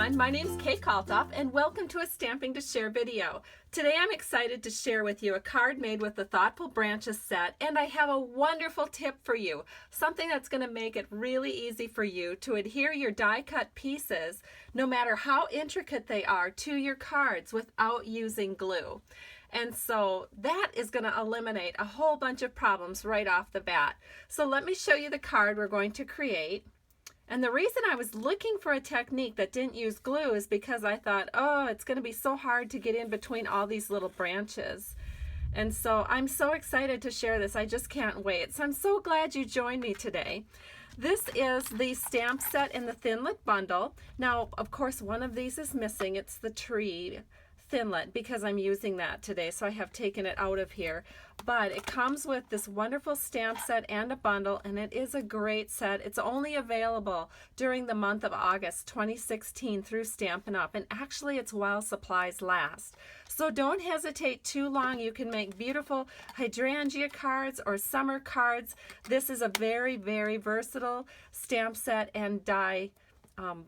everyone, my name is Kate Kalthoff and welcome to a Stamping to Share video. Today I'm excited to share with you a card made with the Thoughtful Branches set, and I have a wonderful tip for you, something that's going to make it really easy for you to adhere your die cut pieces, no matter how intricate they are, to your cards without using glue. And so that is going to eliminate a whole bunch of problems right off the bat. So let me show you the card we're going to create. And the reason I was looking for a technique that didn't use glue is because I thought, oh, it's going to be so hard to get in between all these little branches. And so I'm so excited to share this. I just can't wait. So I'm so glad you joined me today. This is the stamp set in the Thinlit bundle. Now, of course, one of these is missing. It's the tree Thinlit because I'm using that today, so I have taken it out of here. But it comes with this wonderful stamp set and a bundle, and it is a great set. It's only available during the month of August 2016 through Stampin' Up, and actually it's while supplies last. So don't hesitate too long. You can make beautiful hydrangea cards or summer cards. This is a very, very versatile stamp set and die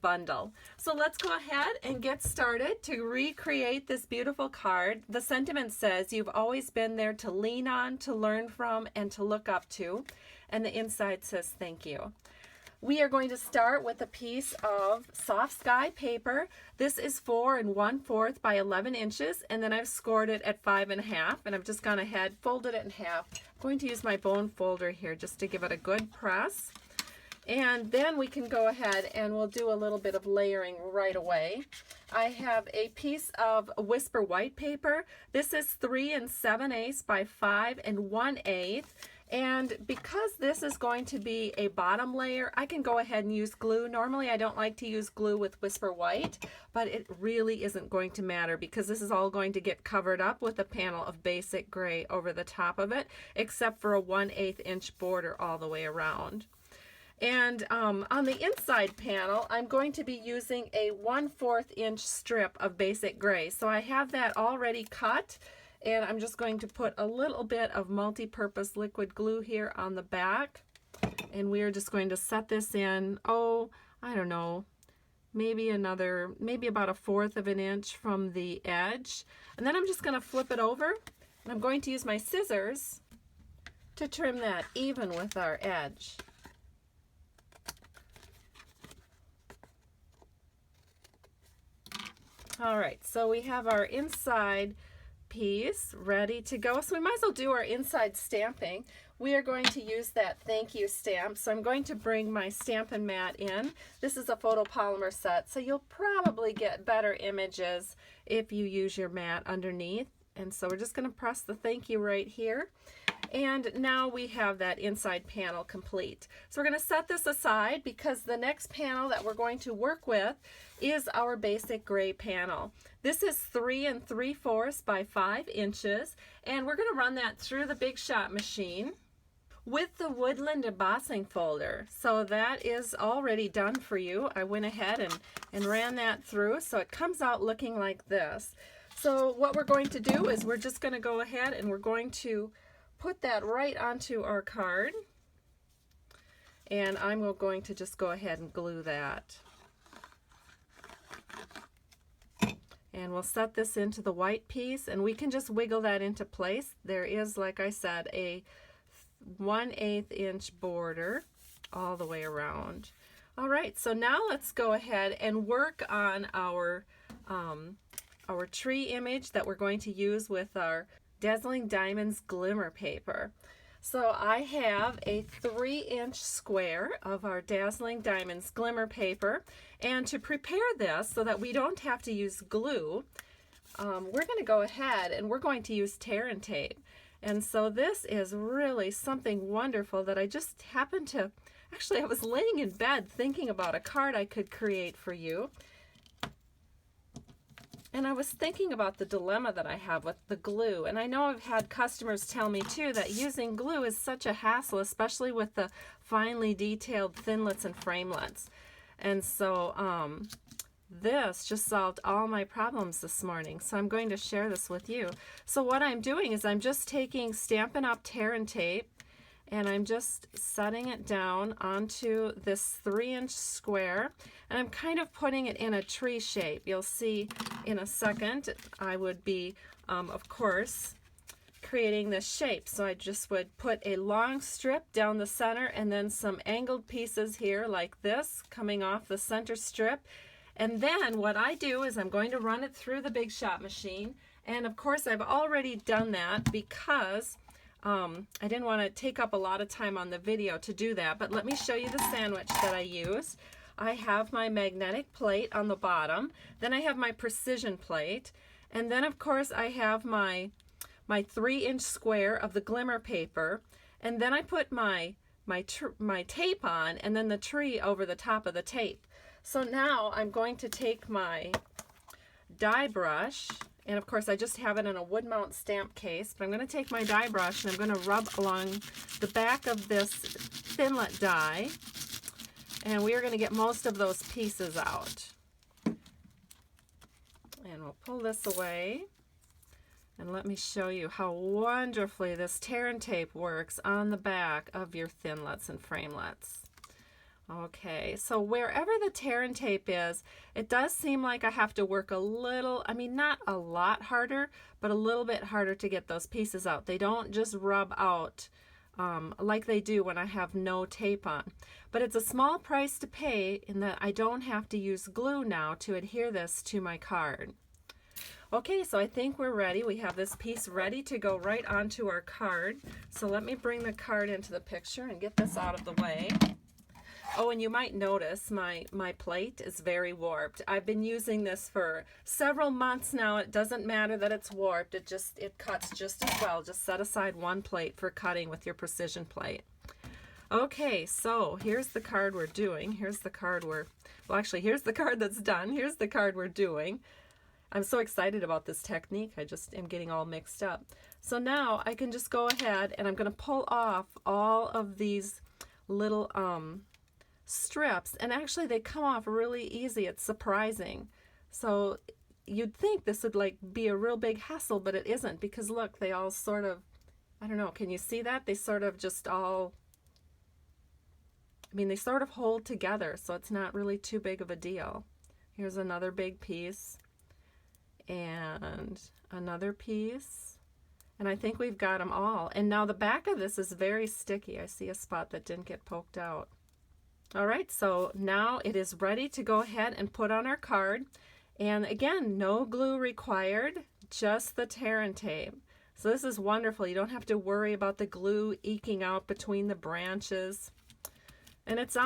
bundle. So let's go ahead and get started to recreate this beautiful card. The sentiment says, you've always been there to lean on, to learn from, and to look up to. And the inside says, thank you. We are going to start with a piece of soft sky paper. This is 4 1/4 by 11 inches, and then I've scored it at 5 1/2, and I've just gone ahead, folded it in half. I'm going to use my bone folder here just to give it a good press. And then we can go ahead and we'll do a little bit of layering right away. I have a piece of Whisper white paper. This is 3 7/8 by 5 1/8. And because this is going to be a bottom layer, I can go ahead and use glue. Normally I don't like to use glue with Whisper white, but it really isn't going to matter because this is all going to get covered up with a panel of basic gray over the top of it, except for a 1/8 inch border all the way around. And on the inside panel, I'm going to be using a 1/4 inch strip of basic gray. So I have that already cut, and I'm just going to put a little bit of multi-purpose liquid glue here on the back. And we are just going to set this in, oh, I don't know, maybe about 1/4 of an inch from the edge. And then I'm just going to flip it over, and I'm going to use my scissors to trim that even with our edge. All right, so we have our inside piece ready to go. So we might as well do our inside stamping. We are going to use that thank you stamp. So I'm going to bring my Stampin' mat in. This is a photopolymer set, so you'll probably get better images if you use your mat underneath. And so we're just going to press the thank you right here. And now we have that inside panel complete. So we're going to set this aside because the next panel that we're going to work with is our basic gray panel. This is 3 3/4 by 5 inches, and we're going to run that through the Big Shot machine with the Woodland embossing folder. So that is already done for you. I went ahead and ran that through, so it comes out looking like this. So what we're going to do is we're just going to go ahead and we're going to put that right onto our card, and I'm going to just go ahead and glue that. And we'll set this into the white piece, and we can just wiggle that into place. There is, like I said, a 1/8 inch border all the way around. All right, so now let's go ahead and work on our tree image that we're going to use with our Dazzling Diamonds Glimmer paper. So I have a 3 inch square of our Dazzling Diamonds Glimmer paper, and to prepare this so that we don't have to use glue, we're going to go ahead and we're going to use tear and tape. And so this is really something wonderful that I just happened to, actually I was laying in bed thinking about a card I could create for you. And I was thinking about the dilemma that I have with the glue. And I know I've had customers tell me too that using glue is such a hassle, especially with the finely detailed thinlits and framelits. And so this just solved all my problems this morning. So I'm going to share this with you. So what I'm doing is I'm just taking Stampin' Up! Tear and Tape, and I'm just setting it down onto this 3-inch square, and I'm kind of putting it in a tree shape. You'll see in a second I would be, of course, creating this shape. So I just would put a long strip down the center and then some angled pieces here like this coming off the center strip. And then what I do is I'm going to run it through the Big Shot machine. And of course I've already done that because I didn't want to take up a lot of time on the video to do that. But let me show you the sandwich that I used. I have my magnetic plate on the bottom. Then I have my precision plate. And then of course I have my 3-inch square of the Glimmer paper, and then I put my tape on, and then the tree over the top of the tape. So now I'm going to take my die brush, and of course I just have it in a wood mount stamp case, but I'm going to take my die brush and I'm going to rub along the back of this Thinlet die, and we are going to get most of those pieces out. And we'll pull this away. And let me show you how wonderfully this tear and tape works on the back of your Thinlets and Framelets. Okay, so wherever the tear and tape is, it does seem like I have to work a little, I mean not a lot harder, but a little bit harder to get those pieces out. They don't just rub out like they do when I have no tape on. But it's a small price to pay in that I don't have to use glue now to adhere this to my card. Okay, so I think we're ready. We have this piece ready to go right onto our card. So let me bring the card into the picture and get this out of the way. Oh, and you might notice my plate is very warped. I've been using this for several months now. It doesn't matter that it's warped. It cuts just as well. Just set aside one plate for cutting with your precision plate. Okay, so here's the card we're doing. Here's the card here's the card that's done. Here's the card we're doing. I'm so excited about this technique. I just am getting all mixed up. So now I can just go ahead and I'm going to pull off all of these little strips, and actually they come off really easy. It's surprising. So you'd think this would like be a real big hassle, but it isn't, because look, they all sort of, I don't know, can you see that? They sort of just all, I mean, they sort of hold together, so it's not really too big of a deal. Here's another big piece. And another piece, and I think we've got them all. And now the back of this is very sticky. I see a spot that didn't get poked out. All right, so now it is ready to go ahead and put on our card. And again, no glue required, just the tear and tape. So this is wonderful. You don't have to worry about the glue eking out between the branches. And it's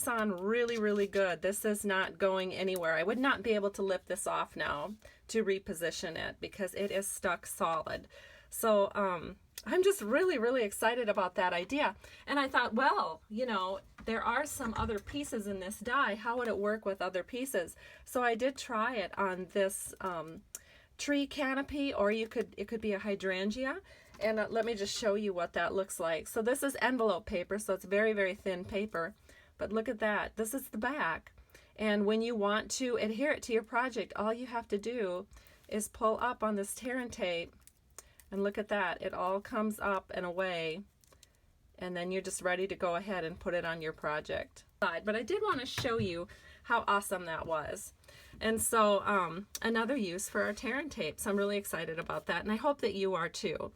on really, really good. This is not going anywhere. I would not be able to lift this off now to reposition it because it is stuck solid. So I'm just really, really excited about that idea. And I thought, well, you know, there are some other pieces in this die. How would it work with other pieces? So I did try it on this tree canopy, or it could be a hydrangea. And let me just show you what that looks like. So this is envelope paper, so it's very, very thin paper. But look at that. This is the back. And when you want to adhere it to your project, all you have to do is pull up on this tear and tape. And look at that. It all comes up and away. And then you're just ready to go ahead and put it on your project. But I did want to show you how awesome that was. And so another use for our tear and tape. So I'm really excited about that. And I hope that you are too.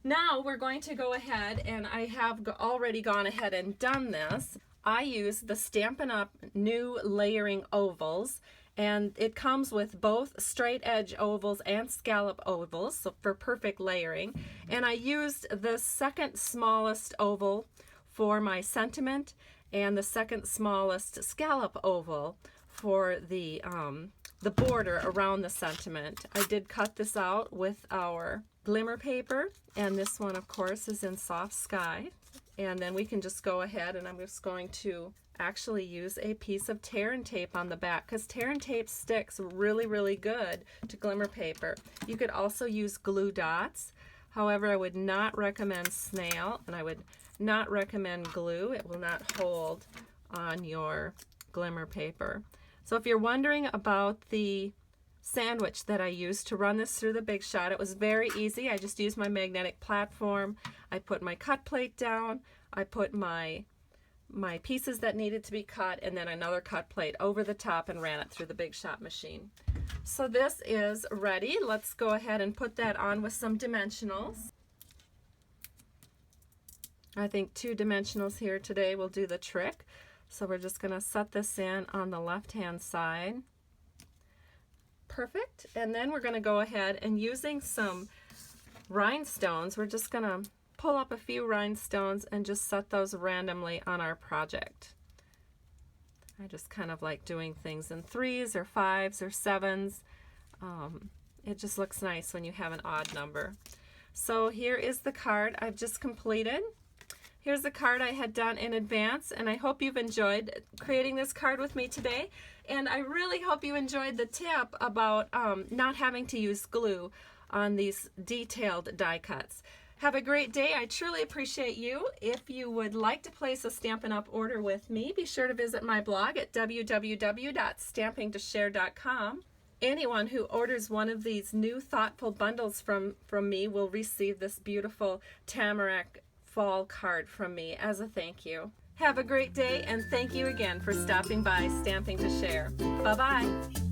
Now we're going to go ahead, and I have already gone ahead and done this. I use the Stampin' Up! New Layering Ovals, and it comes with both straight edge ovals and scallop ovals, so for perfect layering. And I used the second smallest oval for my sentiment and the second smallest scallop oval for the border around the sentiment. I did cut this out with our Glimmer paper, and this one of course is in Soft Sky. And then we can just go ahead, and I'm just going to actually use a piece of tear and tape on the back, because tear and tape sticks really, really good to Glimmer paper. You could also use glue dots. However, I would not recommend snail, and I would not recommend glue. It will not hold on your Glimmer paper. So if you're wondering about the sandwich that I used to run this through the Big Shot. It was very easy. I just used my magnetic platform. I put my cut plate down. I put my pieces that needed to be cut, and then another cut plate over the top, and ran it through the Big Shot machine. So this is ready. Let's go ahead and put that on with some dimensionals. I think 2 dimensionals here today will do the trick. So we're just going to set this in on the left hand side. Perfect. And then we're going to go ahead and, using some rhinestones, we're just going to pull up a few rhinestones and just set those randomly on our project. I just kind of like doing things in 3s or 5s or 7s. It just looks nice when you have an odd number. So here is the card I've just completed. Here's the card I had done in advance, and I hope you've enjoyed creating this card with me today. And I really hope you enjoyed the tip about not having to use glue on these detailed die cuts. Have a great day. I truly appreciate you. If you would like to place a Stampin' Up! Order with me, be sure to visit my blog at www.stampingtoshare.com. Anyone who orders one of these new thoughtful bundles from me will receive this beautiful tamarack fall card from me as a thank you. Have a great day, and thank you again for stopping by Stamping to Share. Bye-bye.